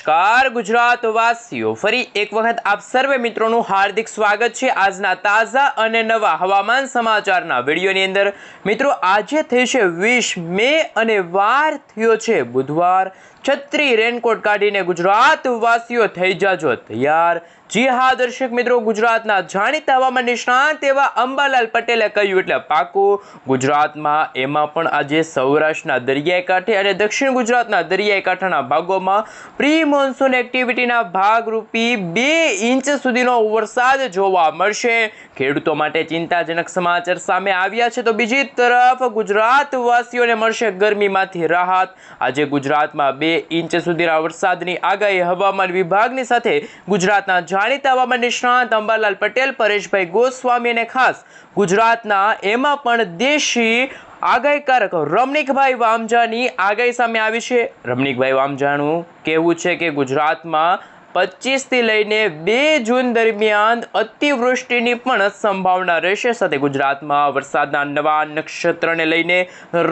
નમસ્કાર ગુજરાતવાસીઓ, ફરી એક વખત આપ સર્વે મિત્રોનું હાર્દિક સ્વાગત છે આજના તાજા અને નવા હવામાન સમાચારના વિડીયોની અંદર। મિત્રો, આજે થઈ છે 20 મે અને વાર થયો છે બુધવાર। છત્રી રેનકોટ કાઢીને ગુજરાતવાસીઓ થઈ જાજો તૈયાર। જી હા દર્શક મિત્રો, ગુજરાતના જાણીતા હવામાન નિષ્ણાત એવા અંબાલાલ પટેલે કહ્યું એટલે પાકું। ગુજરાતમાં એમાં પણ આજે સૌરાષ્ટ્રના દરિયાઈ કાંઠે અને દક્ષિણ ગુજરાતના દરિયાઈ કાંઠાના ભાગોમાં પ્રી મોન્સૂન એક્ટિવિટીના ભાગરૂપી 2 ઇંચ સુધીનો વરસાદ જોવા મળશે। ખેડૂતો માટે ચિંતાજનક સમાચાર સામે આવ્યા છે, તો બીજી તરફ ગુજરાતવાસીઓને મળશે ગરમીમાંથી રાહત। આજે ગુજરાતમાં 2 ઇંચ સુધીના વરસાદની આગાહી હવામાન વિભાગની સાથે ગુજરાતના જાણીતા હવામાન નિષ્ણાત અંબાલાલ પટેલ, પરેશભાઈ ગોસ્વામી અને ખાસ ગુજરાતના એમાં પણ દેશી આગાહીકારક રમણીકભાઈ વામજાની આગાહી સામે આવી છે। રમણીકભાઈ વામજાનું કહેવું છે કે ગુજરાતમાં 25 થી લઈને 2 જૂન દરમિયાન અતિવૃષ્ટિની પણ સંભાવના રહેશે। સાથે ગુજરાતમાં વરસાદના નવા નક્ષત્રને લઈને,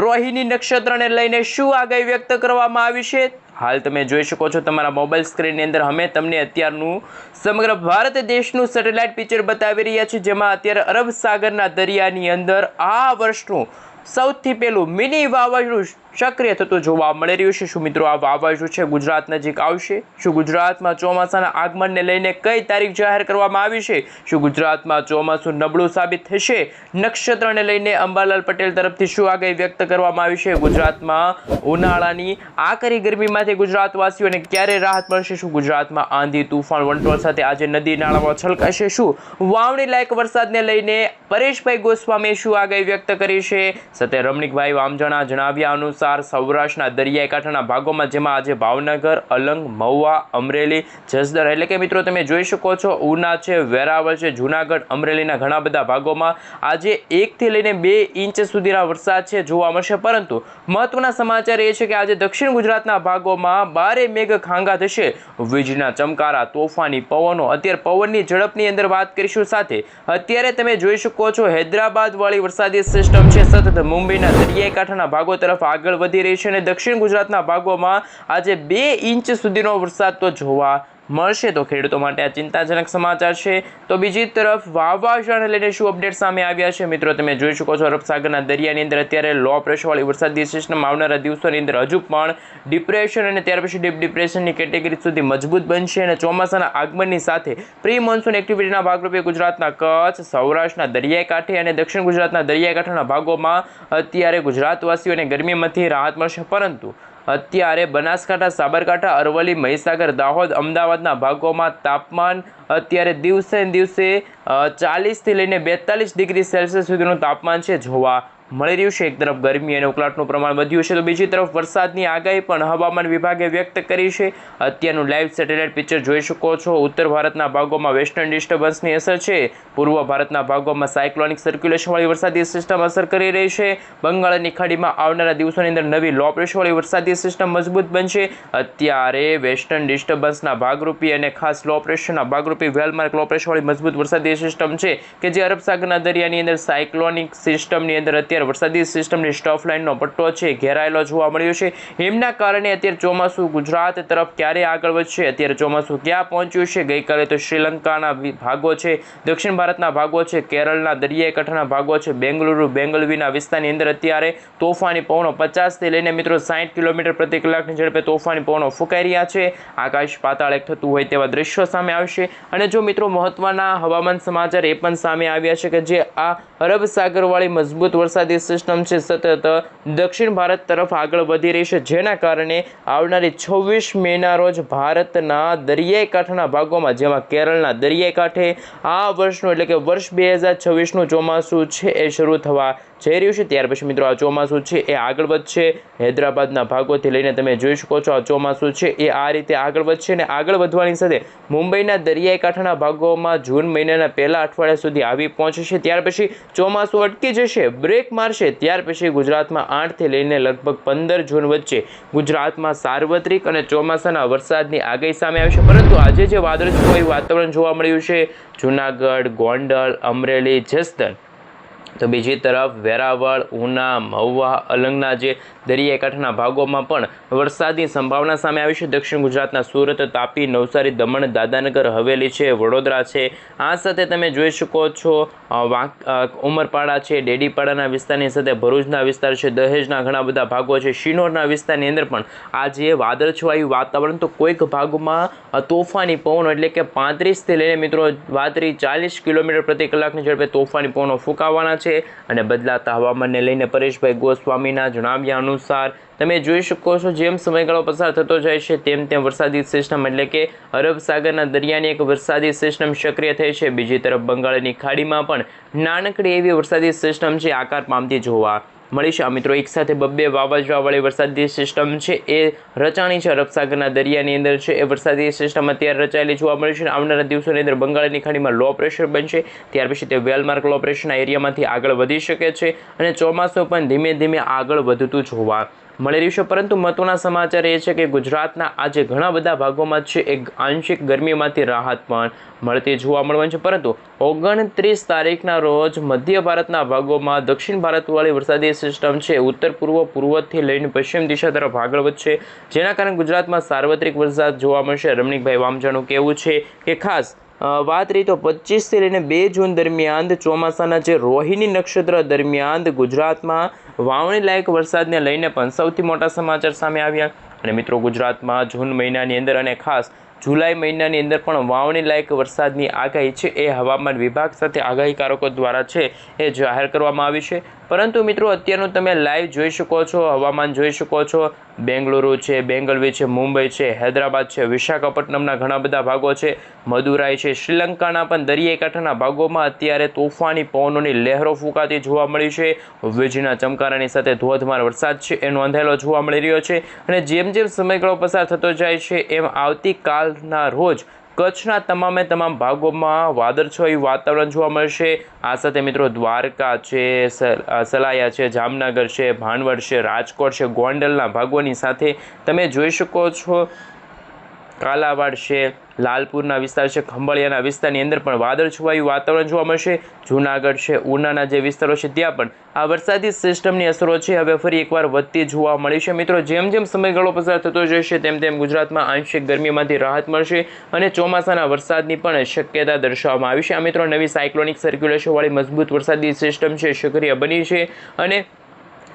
રોહિણી નક્ષત્રને લઈને શું આગાહી વ્યક્ત કરવામાં આવી છે હાલ તમે જોઈ શકો છો તમારા મોબાઈલ સ્ક્રીનની અંદર। અમે તમને અત્યારનું સમગ્ર ભારત દેશનું સેટેલાઇટ પિક્ચર બતાવી રહ્યા છીએ, જેમાં અત્યારે અરબ સાગરના દરિયાની અંદર આ વર્ષનું સૌથી પહેલું મિની વાવાઝોડું સક્રિય થતું જોવા મળી રહ્યું છે। શું મિત્રો આ વાવાઝોડું છે ગુજરાત નજીક આવશે? શું ગુજરાતમાં ચોમાસાના આગમનને લઈને કઈ તારીખ જાહેર કરવામાં આવી છે? શું ગુજરાતમાં ચોમાસું નબળું સાબિત થશે? નક્ષત્રને લઈને અંબાલાલ પટેલ તરફથી શું આગાહી વ્યક્ત કરવામાં આવી છે? ગુજરાતમાં ઉનાળાની આકરી ગરમીમાંથી ગુજરાતવાસીઓને ક્યારે રાહત મળશે? શું ગુજરાતમાં આંધી તુફાન વંટોળ સાથે આજે નદી નાળામાં છલકાશે? શું વાવણી લાયક વરસાદને લઈને પરેશભાઈ ગોસ્વામીએ શું આગાહી વ્યક્ત કરી છે? સાથે રમણીકભાઈ વામજાના જણાવ્યા અનુસાર સૌરાષ્ટ્રના દરિયાઈ કાંઠાના ભાગોમાં, જેમાં આજે ભાવનગર, અલંગ, મહુવા, અમરેલી, જસદણ એટલે કે મિત્રો તમે જોઈ શકો છો ઉના છે, વેરાવળ છે, જૂનાગઢ, અમરેલીના ઘણા બધા ભાગોમાં આજે 1 થી લઈને 2 ઇંચ સુધીના વરસાદ છે જોવા મળશે। પરંતુ મહત્વના સમાચાર એ છે કે આજે દક્ષિણ ગુજરાતના ભાગોમાં ભારે મેઘ ખાંગા થશે, વીજળીના ચમકારા, તોફાની પવનો। અત્યારે પવનની ઝડપની અંદર વાત કરીશું। સાથે અત્યારે તમે જોઈ શકો છો હૈદરાબાદ વાળી વરસાદી સિસ્ટમ છે સતત મુંબઈના દરિયાઈ કાંઠાના ભાગો તરફ આગળ વધી રહી છે અને દક્ષિણ ગુજરાતના ભાગોમાં આજે 2 ઇંચ સુધીનો વરસાદ તો જોવા મળશે। તો ખેડૂતો માટે આ ચિંતાજનક સમાચાર છે। તો બીજી તરફ વાવાઝોડાને લઈને શું અપડેટ સામે આવ્યા છે મિત્રો તમે જોઈ શકો છો, અરબ સાગરના દરિયાની અંદર અત્યારે લો પ્રેશરવાળી વરસાદી સિસ્ટમ આવનારા દિવસોની અંદર હજુ પણ ડિપ્રેશન અને ત્યાર પછી ડીપ ડિપ્રેશનની કેટેગરી સુધી મજબૂત બનશે અને ચોમાસાના આગમનની સાથે પ્રી મોન્સૂન એક્ટિવિટીના ભાગરૂપે ગુજરાતના કચ્છ, સૌરાષ્ટ્રના દરિયાઈ કાંઠે અને દક્ષિણ ગુજરાતના દરિયાઈ કાંઠાના ભાગોમાં અત્યારે ગુજરાતવાસીઓને ગરમીમાંથી રાહત મળશે। પરંતુ અત્યારે બનાસકાંઠા, સાબરકાંઠા, અરવલ્લી, મહીસાગર, દાહોદ, અમદાવાદના ભાગોમાં તાપમાન અત્યારે દિવસે દિવસે 40 થી લઈને 42 ડિગ્રી સેલ્સિયસ સુધીનું તાપમાન છે જોવા મળી રહ્યું છે। એક તરફ ગરમી અને ઉકળાટનું પ્રમાણ વધ્યું છે, તો બીજી તરફ વરસાદની આગાહી પણ હવામાન વિભાગે વ્યક્ત કરી છે। અત્યારનું લાઈવ સેટેલાઇટ પિક્ચર જોઈ શકો છો। ઉત્તર ભારતના ભાગોમાં વેસ્ટર્ન ડિસ્ટર્બન્સની અસર છે, પૂર્વ ભારતના ભાગોમાં સાયક્લોનિક સર્ક્યુલેશનવાળી વરસાદી સિસ્ટમ અસર કરી રહી છે। બંગાળની ખાડીમાં આવનારા દિવસોની અંદર નવી લો પ્રેશરવાળી વરસાદી સિસ્ટમ મજબૂત બનશે। અત્યારે વેસ્ટર્ન ડિસ્ટર્બન્સના ભાગરૂપી અને ખાસ લો પ્રેશરના ભાગરૂપી વેલમાર્ક લો પ્રેશરવાળી મજબૂત વરસાદી સિસ્ટમ છે કે જે અરબ સાગરના દરિયાની અંદર સાયક્લોનિક સિસ્ટમની અંદર અત્યારે વરસાદી સિસ્ટમની સ્ટફ લાઇનનો પટ્ટો છે ઘેરાયેલો જોવા મળ્યો છે। એમના કારણે અત્યારે ચોમાસું ગુજરાત તરફ ક્યારે આગળ વધશે, અત્યારે ચોમાસું ક્યાં પહોંચ્યું છે? ગઈકાલે તો શ્રીલંકાના ભાગો છે, દક્ષિણ ભારતના ભાગો છે, કેરળના દરિયાઈ કાંઠાના ભાગો છે, બેંગલુરુ, બેંગલવીના વિસ્તારની અંદર અત્યારે તોફાની પવનો 50 થી લઈને મિત્રો 60 કિલોમીટર પ્રતિ કલાકની ઝડપે તોફાની પવનો ફૂંકાઈ રહ્યા છે। આકાશ પાતાળ એક થતું હોય તેવા દ્રશ્યો સામે આવશે। અને જો મિત્રો મહત્વના હવામાન સમાચાર એ પણ સામે આવ્યા છે કે જે આ અરબ સાગરવાળી મજબૂત વરસાદી સિસ્ટમ છે સતત દક્ષિણ ભારત તરફ આગળ વધી રહી છે, જેના કારણે આવનારી 26 મેના રોજ ભારતના દરિયાઈ કાંઠાના ભાગોમાં, જેમાં કેરળના દરિયાઈ કાંઠે આ વર્ષનું એટલે કે વર્ષ 2026નું ચોમાસું છે એ શરૂ થવા જઈ રહ્યું છે। ત્યાર પછી મિત્રો આ ચોમાસું છે એ આગળ વધશે। હૈદરાબાદના ભાગોથી લઈને તમે જોઈ શકો છો આ ચોમાસું છે એ આ રીતે આગળ વધશે અને આગળ વધવાની સાથે મુંબઈના દરિયાઈ કાંઠાના ભાગોમાં જૂન મહિનાના પહેલા અઠવાડિયા સુધી આવી પહોંચશે। ત્યાર પછી ચોમાસું અટકી જશે, બ્રેક મારશે। ત્યાર પછી ગુજરાતમાં 8 થી લઈને લગભગ 15 જૂન વચ્ચે ગુજરાતમાં સાર્વત્રિક અને ચોમાસાના વરસાદની આગાહી સામે આવશે। પરંતુ આજે જે વાદળછાયું વાતાવરણ જોવા મળ્યું છે જૂનાગઢ, ગોંડલ, અમરેલી, જસદણ તો બીજી તરફ વેરાવળ, ઉના, મહુવા, અલંગના જે દરિયાઈ કાંઠાના ભાગોમાં પણ વરસાદની સંભાવના સામે આવી છે. દક્ષિણ ગુજરાતના સુરત, તાપી, નવસારી, દમણ, દાદરાનગર હવેલી છે, વડોદરા છે. આ સાથે તમે જોઈ શકો છો ઉમરપાડા છે, ડેડીપાડાના વિસ્તારની સાથે ભરૂચના વિસ્તાર છે, દહેજના ઘણા બધા ભાગો છે, શિનોરના વિસ્તારની અંદર પણ આ જે વાદળછવાયું વાતાવરણ, તો કોઈક ભાગમાં તોફાની પવનો એટલે કે 35થી લઈને મિત્રો 40 કિલોમીટર પ્રતિ કલાકની ઝડપે તોફાની પવનો ફૂંકાવાના છે. અને બદલાતા હવામાનને લઈને પરેશભાઈ ગોસ્વામીના જણાવ્યા અનુસાર તમે જોઈ શકો છો જેમ સમયગાળો પસાર થતો જાય છે તેમ વરસાદી સિસ્ટમ એટલે કે અરબ સાગરના દરિયાની એક વરસાદી સિસ્ટમ સક્રિય થઈ છે. બીજી તરફ બંગાળની ખાડીમાં પણ નાનકડી એવી વરસાદી સિસ્ટમ છે આકાર પામતી જોવા મળી છે. મિત્રો એક સાથે બબ્બે વાવાઝોડાવાળી વરસાદી સિસ્ટમ છે એ રચાણી છે અરબ સાગરના દરિયાની અંદર છે. એ વરસાદી સિસ્ટમ અત્યારે રચાયેલી જોવા મળી છે. આવનારા દિવસોની અંદર બંગાળની ખાડીમાં લો પ્રેશર બનશે, ત્યાર પછી તે વેલમાર્ક લો પ્રેશરના એરિયામાંથી આગળ વધી શકે છે અને ચોમાસું પણ ધીમે ધીમે આગળ વધતું જોવા મળી રહ્યું છે. પરંતુ મહત્વના સમાચાર એ છે કે ગુજરાતના આજે ઘણા બધા ભાગોમાં છે એક આંશિક ગરમીમાંથી રાહત પણ મળતી જોવા મળવાની છે. પરંતુ 29 તારીખના રોજ મધ્ય ભારતના ભાગોમાં દક્ષિણ ભારતવાળી વરસાદી સિસ્ટમ છે ઉત્તર પૂર્વથી લઈને પશ્ચિમ દિશા તરફ આગળ વધશે, જેના કારણે ગુજરાતમાં સાર્વત્રિક વરસાદ જોવા મળશે. રમણીકભાઈ વામજાનું કહેવું છે કે ખાસ વાત રહી તો 25થી લઈને 2 જૂન દરમિયાન ચોમાસાના જે રોહિણી નક્ષત્ર દરમિયાન ગુજરાતમાં વાવણી લાયક વરસાદને લઈને પણ સૌથી મોટા સમાચાર સામે આવ્યા. અને મિત્રો ગુજરાતમાં જૂન મહિનાની અંદર અને ખાસ જુલાઈ મહિનાની અંદર પણ વાવણી લાયક વરસાદની આગાહી છે એ હવામાન વિભાગ સાથે આગાહીકારકો દ્વારા છે એ જાહેર કરવામાં આવી છે. પરંતુ મિત્રો અત્યારનું તમે લાઈવ જોઈ શકો છો, હવામાન જોઈ શકો છો. બેંગલુરુ છે, બેંગલવી છે, મુંબઈ છે, હૈદરાબાદ છે, વિશાખાપટ્ટનમના ઘણા બધા ભાગો છે, મદુરાઈ છે, શ્રીલંકાના પણ દરિયાઈ કાંઠાના ભાગોમાં અત્યારે તોફાની પવનોની લહેરો ફૂંકાતી જોવા મળી છે. વીજળીના ચમકારાની સાથે ધોધમાર વરસાદ છે એ નોંધાયેલો જોવા મળી રહ્યો છે. અને જેમ જેમ સમયગાળો પસાર થતો જાય છે એમ આવતીકાલના રોજ કચ્છના તમામ ભાગોમાં વાદળછાયું વાતાવરણ જોવા મળશે. આ સાથે મિત્રો દ્વારકા છે, સલાયા છે, જામનગર છે, ભાણવડ છે, રાજકોટ છે, ગોંડલના ભાગોની સાથે તમે જોઈ શકો છો કાલાવાડ છે, લાલપુરના વિસ્તાર છે, ખંભાળિયાના વિસ્તારની અંદર પણ વાદળછવાયું વાતાવરણ જોવા મળશે. જૂનાગઢ છે, ઉનાના જે વિસ્તારો છે ત્યાં પણ આ વરસાદી સિસ્ટમની અસરો છે હવે ફરી એકવાર વધતી જોવા મળી છે. મિત્રો જેમ જેમ સમયગાળો પસાર થતો જશે તેમ ગુજરાતમાં આંશિક ગરમીમાંથી રાહત મળશે અને ચોમાસાના વરસાદની પણ શક્યતા દર્શાવવામાં આવી છે. આ મિત્રો નવી સાયક્લોનિક સર્ક્યુલેશનવાળી મજબૂત વરસાદી સિસ્ટમ છે સક્રિય બની છે અને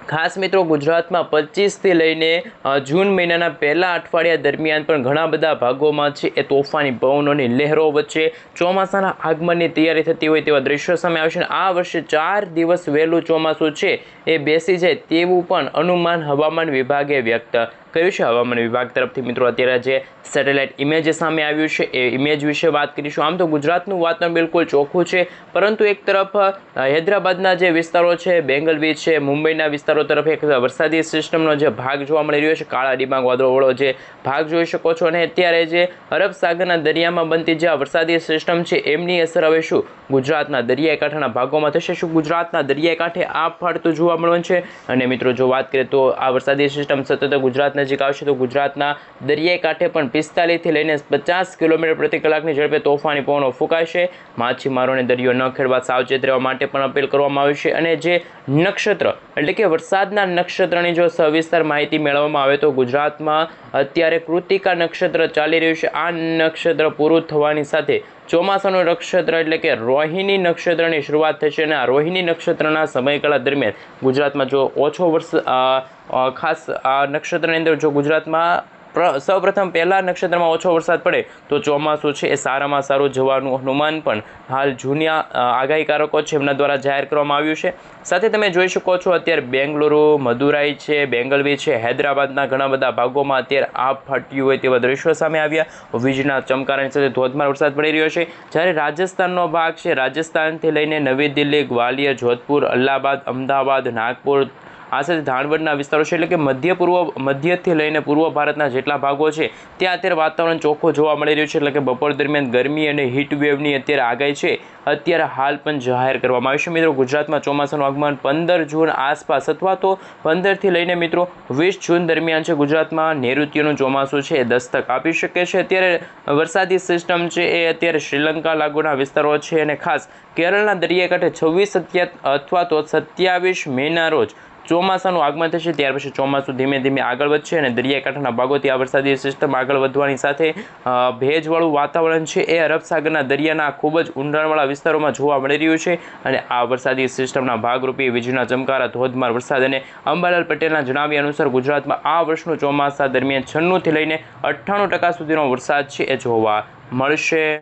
ખાસ મિત્રો ગુજરાતમાં 25થી લઈને જૂન મહિનાના પહેલા અઠવાડિયા દરમિયાન પણ ઘણા બધા ભાગોમાં છે એ તોફાની પવનોની લહેરો વચ્ચે ચોમાસાના આગમનની તૈયારી થતી હોય તેવા દ્રશ્યો સામે આવશે. આ વર્ષે 4 દિવસ વહેલું ચોમાસું છે એ બેસી જાય તેવું પણ અનુમાન હવામાન વિભાગે વ્યક્ત કર્યું છે. હવામાન વિભાગ તરફથી મિત્રો અત્યારે જે સેટેલાઇટ ઇમેજ સામે આવ્યું છે એ ઇમેજ વિશે વાત કરીશું. આમ તો ગુજરાતનું વાતાવરણ બિલકુલ ચોખ્ખું છે, પરંતુ એક તરફ હૈદરાબાદના જે વિસ્તારો છે, બેંગલવી છે, મુંબઈના વિસ્તારો તરફ એક વરસાદી સિસ્ટમનો જે ભાગ જોવા મળી રહ્યો છે, કાળા ડિબાંગ વાદળોવાળો જે ભાગ જોઈ શકો છો. અને અત્યારે જે અરબ સાગરના દરિયામાં બનતી જે આ વરસાદી સિસ્ટમ છે એમની અસર હવે શું ગુજરાતના દરિયાઈ કાંઠાના ભાગોમાં થશે, શું ગુજરાતના દરિયાઈ કાંઠે આપ ફાટતું જોવા મળવાનું છે. અને મિત્રો જો વાત કરીએ તો આ વરસાદી સિસ્ટમ સતત ગુજરાત નજીક આવશે તો ગુજરાતના દરિયાઈ કાંઠે પણ 45થી લઈને 50 કિલોમીટર પ્રતિ કલાકની ઝડપે તોફાની પવનો ફૂંકાશે. માછીમારોને દરિયો ન ખેડવા સાવચેત રહેવા માટે પણ અપીલ કરવામાં આવી છે. અને જે નક્ષત્ર એટલે કે વરસાદના નક્ષત્રની જો સવિસ્તાર માહિતી મેળવવામાં આવે તો ગુજરાતમાં અત્યારે કૃતિકા નક્ષત્ર ચાલી રહ્યું છે. આ નક્ષત્ર પૂરું થવાની સાથે ચોમાસાનું નક્ષત્ર એટલે કે રોહિણી નક્ષત્રની શરૂઆત થશે અને આ રોહિણી નક્ષત્રના સમયગાળા દરમિયાન ગુજરાતમાં જો ઓછો ખાસ આ નક્ષત્રની અંદર જો ગુજરાતમાં સૌપ્રથમ પહેલા નક્ષત્રમાં ઓછો વરસાદ પડે તો ચોમાસું છે એ સારામાં સારું જવાનું અનુમાન પણ હાલ જૂના આગાહીકારકો છે એમના દ્વારા જાહેર કરવામાં આવ્યું છે. સાથે તમે જોઈ શકો છો અત્યારે બેંગલુરુ, મદુરાઈ છે, બેંગલવી છે, હૈદરાબાદના ઘણા બધા ભાગોમાં અત્યારે આપ ફાટ્યું હોય તેવા દ્રશ્યો સામે આવ્યા. વીજળીના ચમકારાની સાથે ધોધમાર વરસાદ પડી રહ્યો છે. જ્યારે રાજસ્થાનનો ભાગ છે, રાજસ્થાનથી લઈને નવી દિલ્હી, ગ્વાલિયર, જોધપુર, અલ્હાબાદ, અમદાવાદ, નાગપુર, આ સાથે ધાણવડના વિસ્તારો છે એટલે કે મધ્યથી લઈને પૂર્વ ભારતના જેટલા ભાગો છે ત્યાં અત્યારે વાતાવરણ ચોખ્ખું જોવા મળી રહ્યું છે એટલે કે બપોર દરમિયાન ગરમી અને હીટ વેવની અત્યારે આગાહી છે અત્યારે હાલ પણ જાહેર કરવામાં આવી છે। મિત્રો ગુજરાતમાં ચોમાસાનું આગમન 15 જૂન આસપાસ અથવા તો 15થી લઈને મિત્રો 20 જૂન દરમિયાન છે ગુજરાતમાં નૈઋત્યનું ચોમાસું છે એ દસ્તક આપી શકે છે। અત્યારે વરસાદી સિસ્ટમ છે એ અત્યારે શ્રીલંકા લાગુના વિસ્તારો છે અને ખાસ કેરળના દરિયાકાંઠે 26 અથવા તો 27 મેના રોજ ચોમાસાનું આગમન થશે। ત્યાર પછી ચોમાસું ધીમે ધીમે આગળ વધશે અને દરિયાકાંઠાના ભાગોથી આ વરસાદી સિસ્ટમ આગળ વધવાની સાથે ભેજવાળું વાતાવરણ છે એ અરબ સાગરના દરિયાના ખૂબ જ ઊંડાણવાળા વિસ્તારોમાં જોવા મળી રહ્યું છે અને આ વરસાદી સિસ્ટમના ભાગરૂપે વીજળીના ચમકારા, ધોધમાર વરસાદ અને અંબાલાલ પટેલના જણાવ્યા અનુસાર ગુજરાતમાં આ વર્ષનું ચોમાસા દરમિયાન 96થી લઈને 98% સુધીનો વરસાદ છે એ જોવા મળશે।